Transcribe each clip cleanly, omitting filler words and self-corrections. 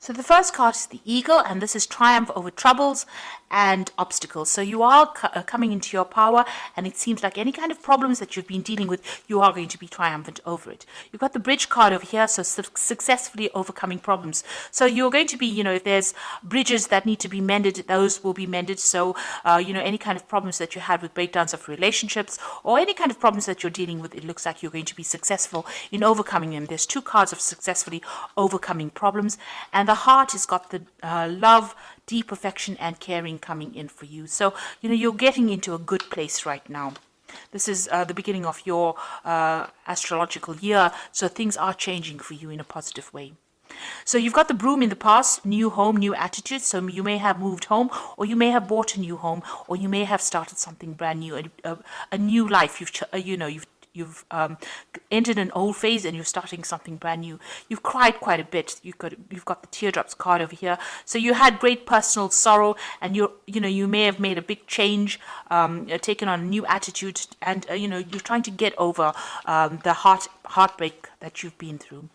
So the first card is the Eagle, and this is triumph over troubles and obstacles. So you are coming into your power, and it seems like any kind of problems that you've been dealing with, you are going to be triumphant over it. You've got the Bridge card over here, so successfully overcoming problems. So you're going to be, if there's bridges that need to be mended, those will be mended. So, any kind of problems that you had with breakdowns of relationships or any kind of problems that you're dealing with, it looks like you're going to be successful in overcoming them. There's two cards of successfully overcoming problems, and the Heart has got the love, deep affection and caring coming in for you. So, you're getting into a good place right now. This is the beginning of your astrological year, so things are changing for you in a positive way. So you've got the Broom in the past, new home, new attitude. So you may have moved home, or you may have bought a new home, or you may have started something brand new, a new life. You've entered an old phase and you're starting something brand new. You've cried quite a bit. You've got the teardrops card over here. So you had great personal sorrow, and you may have made a big change, taken on a new attitude, and you're trying to get over the heartbreak that you've been through.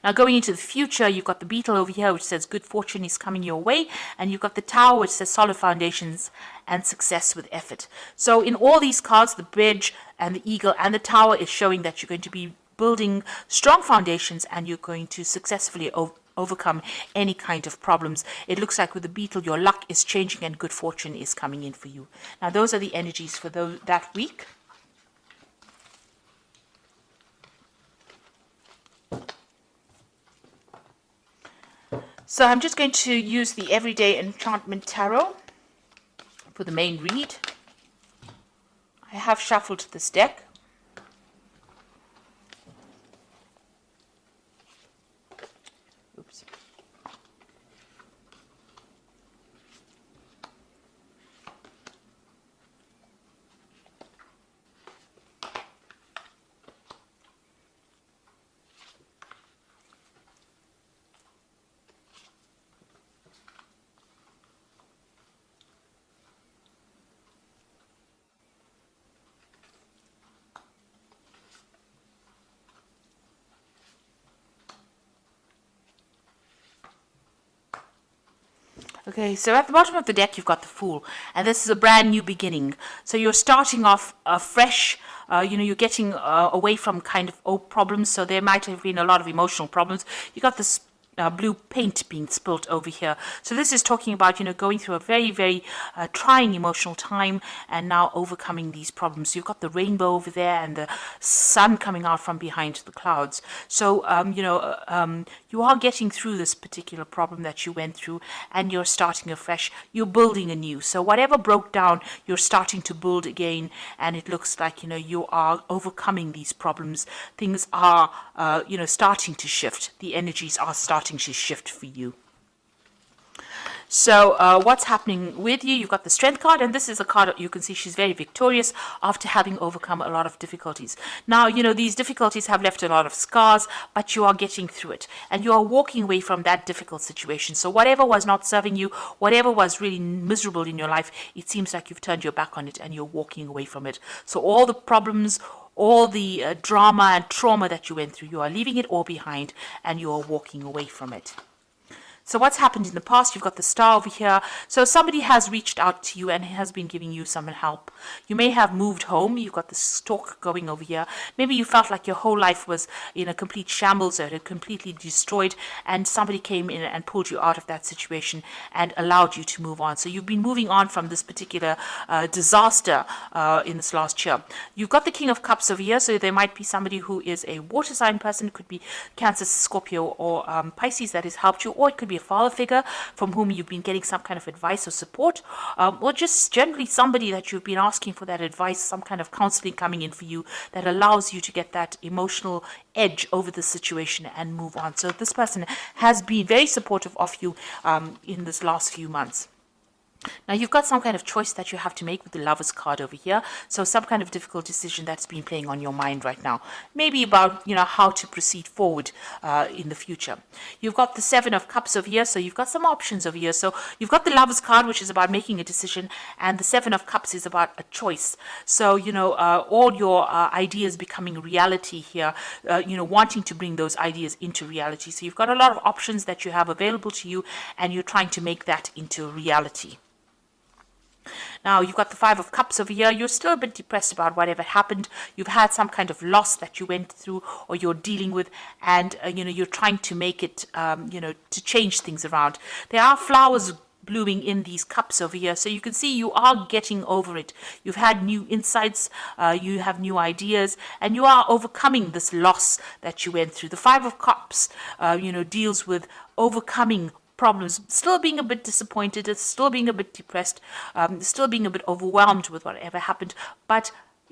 Now going into the future, you've got the Beetle over here, which says good fortune is coming your way, and you've got the Tower, which says solid foundations and success with effort. So in all these cards, the Bridge and the Eagle and the Tower is showing that you're going to be building strong foundations, and you're going to successfully overcome any kind of problems. It looks like with the Beetle, your luck is changing and good fortune is coming in for you. Now those are the energies for that week. So I'm just going to use the Everyday Enchantment Tarot for the main read. I have shuffled this deck. Oops. Okay, so at the bottom of the deck, you've got the Fool, and this is a brand new beginning. So you're starting off fresh. You're getting away from kind of old problems. So there might have been a lot of emotional problems. You got this blue paint being spilt over here. So this is talking about, going through a very, very trying emotional time and now overcoming these problems. You've got the rainbow over there and the sun coming out from behind the clouds. So, you are getting through this particular problem that you went through, and you're starting afresh. You're building anew. So whatever broke down, you're starting to build again, and it looks like, you are overcoming these problems. Things are, starting to shift. The energies are starting to shift for you. So what's happening with you? You've got the Strength card, and this is a card that you can see she's very victorious after having overcome a lot of difficulties. Now, these difficulties have left a lot of scars, but you are getting through it, and you are walking away from that difficult situation. So whatever was not serving you, whatever was really miserable in your life, it seems like you've turned your back on it and you're walking away from it. So all the problems, all the drama and trauma that you went through, you are leaving it all behind and you are walking away from it. So what's happened in the past? You've got the Star over here. So somebody has reached out to you and has been giving you some help. You may have moved home. You've got the Stork going over here. Maybe you felt like your whole life was in a complete shambles, or it had completely destroyed, and somebody came in and pulled you out of that situation and allowed you to move on. So you've been moving on from this particular disaster in this last year. You've got the King of Cups over here. So there might be somebody who is a water sign person. It could be Cancer, Scorpio, or Pisces that has helped you, or it could be a father figure from whom you've been getting some kind of advice or support, or just generally somebody that you've been asking for that advice, some kind of counseling coming in for you that allows you to get that emotional edge over the situation and move on. So this person has been very supportive of you in this last few months. Now you've got some kind of choice that you have to make with the Lovers card over here. So some kind of difficult decision that's been playing on your mind right now. Maybe about, how to proceed forward in the future. You've got the Seven of Cups over here. So you've got some options over here. So you've got the Lovers card, which is about making a decision. And the Seven of Cups is about a choice. So, all your ideas becoming reality here, wanting to bring those ideas into reality. So you've got a lot of options that you have available to you, and you're trying to make that into reality. Now, you've got the Five of Cups over here. You're still a bit depressed about whatever happened. You've had some kind of loss that you went through or you're dealing with, and, you're trying to make it, to change things around. There are flowers blooming in these cups over here, so you can see you are getting over it. You've had new insights, you have new ideas, and you are overcoming this loss that you went through. The Five of Cups, deals with overcoming problems, still being a bit disappointed, still being a bit depressed, still being a bit overwhelmed with whatever happened, but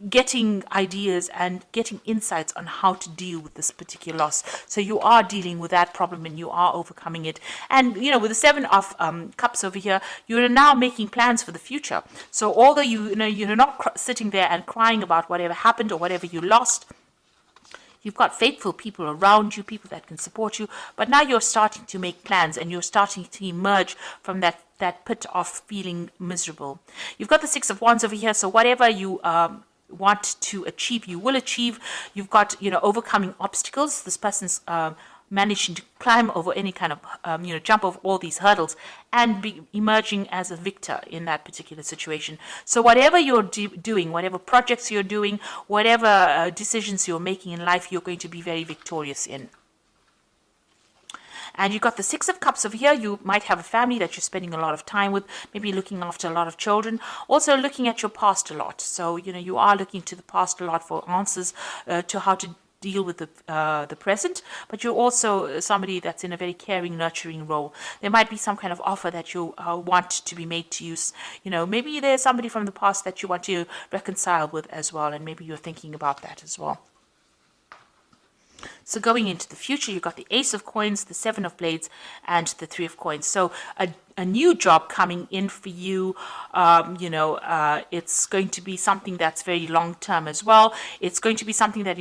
getting ideas and getting insights on how to deal with this particular loss. So you are dealing with that problem and you are overcoming it. And, with the Seven of Cups over here, you're now making plans for the future. So although you're not sitting there and crying about whatever happened or whatever you lost, you've got faithful people around you, people that can support you, but now you're starting to make plans and you're starting to emerge from that pit of feeling miserable. You've got the Six of Wands over here, so whatever you want to achieve, you will achieve. You've got, overcoming obstacles. This person's managing to climb over any kind of, jump over all these hurdles and be emerging as a victor in that particular situation. So whatever you're doing, whatever projects you're doing, whatever decisions you're making in life, you're going to be very victorious in. And you've got the Six of Cups over here. You might have a family that you're spending a lot of time with, maybe looking after a lot of children, also looking at your past a lot. So, you are looking to the past a lot for answers to how to deal with the present, but you're also somebody that's in a very caring, nurturing role. There might be some kind of offer that you want to be made to you. Maybe there's somebody from the past that you want to reconcile with as well, and maybe you're thinking about that as well. So going into the future, you've got the Ace of Coins, the Seven of Blades, and the Three of Coins. So a new job coming in for you. It's going to be something that's very long term as well. It's going to be something that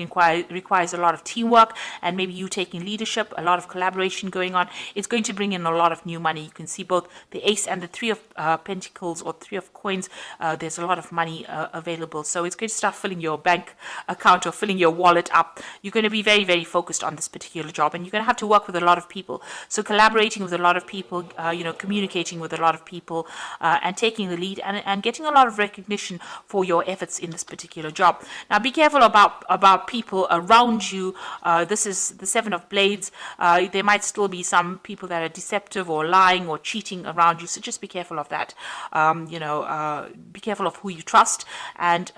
requires a lot of teamwork and maybe you taking leadership, a lot of collaboration going on. It's going to bring in a lot of new money. You can see both the Ace and the Three of Pentacles or Three of Coins. There's a lot of money available. So it's going to start filling your bank account or filling your wallet up. You're going to be very, very focused on this particular job, and you're going to have to work with a lot of people. So collaborating with a lot of people, communicating with a lot of people, and taking the lead and getting a lot of recognition for your efforts in this particular job. Now be careful about people around you. This is the Seven of Blades. There might still be some people that are deceptive or lying or cheating around you, so just be careful of that. Be careful of who you trust, and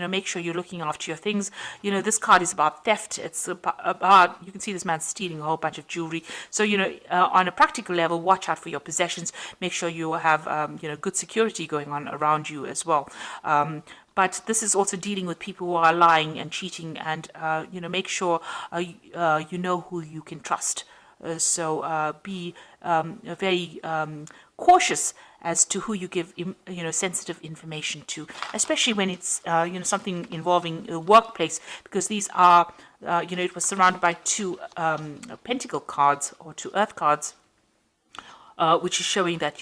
make sure you're looking after your things. This card is about theft. It's about, you can see this man stealing a whole bunch of jewelry. So on a practical level, watch out for your possessions. Make sure you have good security going on around you as well. But this is also dealing with people who are lying and cheating, and make sure you know who you can trust. So be very cautious as to who you give sensitive information to, especially when it's something involving a workplace, because these are it was surrounded by two pentacle cards or two earth cards. Which is showing that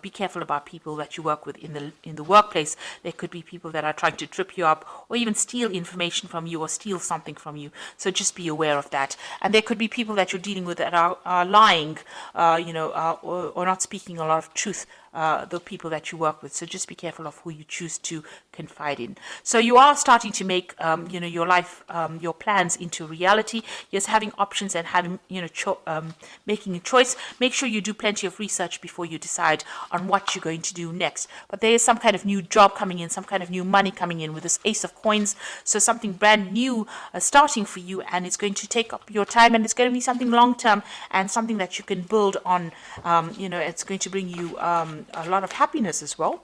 be careful about people that you work with in the workplace. There could be people that are trying to trip you up or even steal information from you or steal something from you. So just be aware of that. And there could be people that you're dealing with that are lying, or not speaking a lot of truth. The people that you work with. So just be careful of who you choose to confide in. So you are starting to make, your life, your plans into reality. Yes, having options and having, making a choice. Make sure you do plenty of research before you decide on what you're going to do next. But there is some kind of new job coming in, some kind of new money coming in with this Ace of Coins. So something brand new starting for you, and it's going to take up your time, and it's going to be something long term and something that you can build on. It's going to bring you a lot of happiness as well.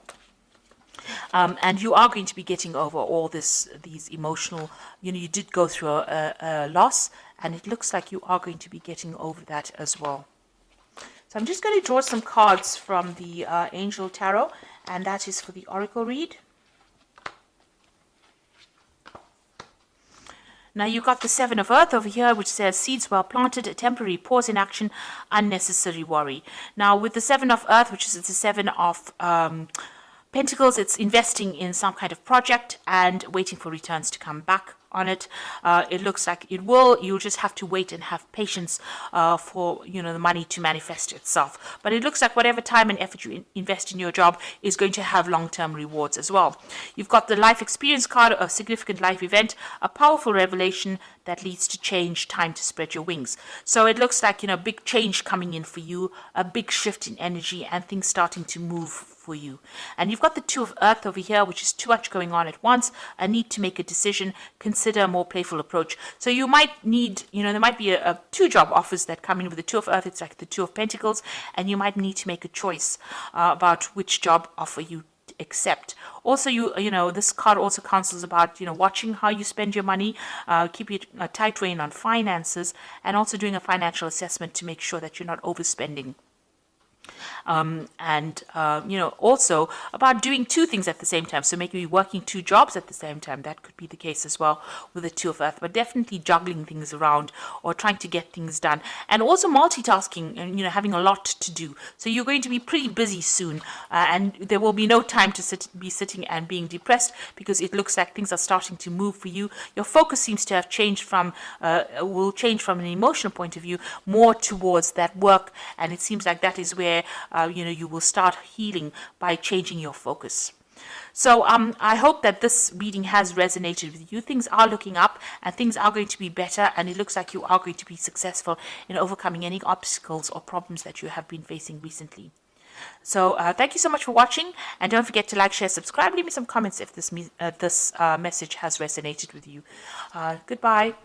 And you are going to be getting over all these emotional, you did go through a loss, and it looks like you are going to be getting over that as well. So I'm just going to draw some cards from the Angel Tarot, And that is for the oracle read. Now you got the Seven of Earth over here, which says seeds well planted, a temporary pause in action, unnecessary worry. Now with the Seven of Earth, which is the Seven of Pentacles, it's investing in some kind of project and waiting for returns to come back on it. It looks like it will. You'll just have to wait and have patience for the money to manifest itself. But it looks like whatever time and effort you invest in your job is going to have long-term rewards as well. You've got the life experience card, a significant life event, a powerful revelation that leads to change, time to spread your wings. So it looks like big change coming in for you, a big shift in energy, and things starting to move for you. And you've got the Two of Earth over here, which is too much going on at once, a need to make a decision, consider a more playful approach. So you might need, there might be a two job offers that come in with the Two of Earth. It's like the Two of Pentacles, and you might need to make a choice about which job offer you accept. Also, this card also counsels about watching how you spend your money, keeping a tight rein on finances, and also doing a financial assessment to make sure that you're not overspending. Also about doing two things at the same time. So maybe working two jobs at the same time. That could be the case as well with the Two of Earth, but definitely juggling things around or trying to get things done. And also multitasking and, having a lot to do. So you're going to be pretty busy soon, and there will be no time to be sitting and being depressed, because it looks like things are starting to move for you. Your focus seems to have changed will change from an emotional point of view more towards that work, and it seems like that is where you will start healing by changing your focus. So I hope that this reading has resonated with you. Things are looking up and things are going to be better, and it looks like you are going to be successful in overcoming any obstacles or problems that you have been facing recently. So thank you so much for watching, and don't forget to like, share, subscribe, leave me some comments if this message has resonated with you. Goodbye.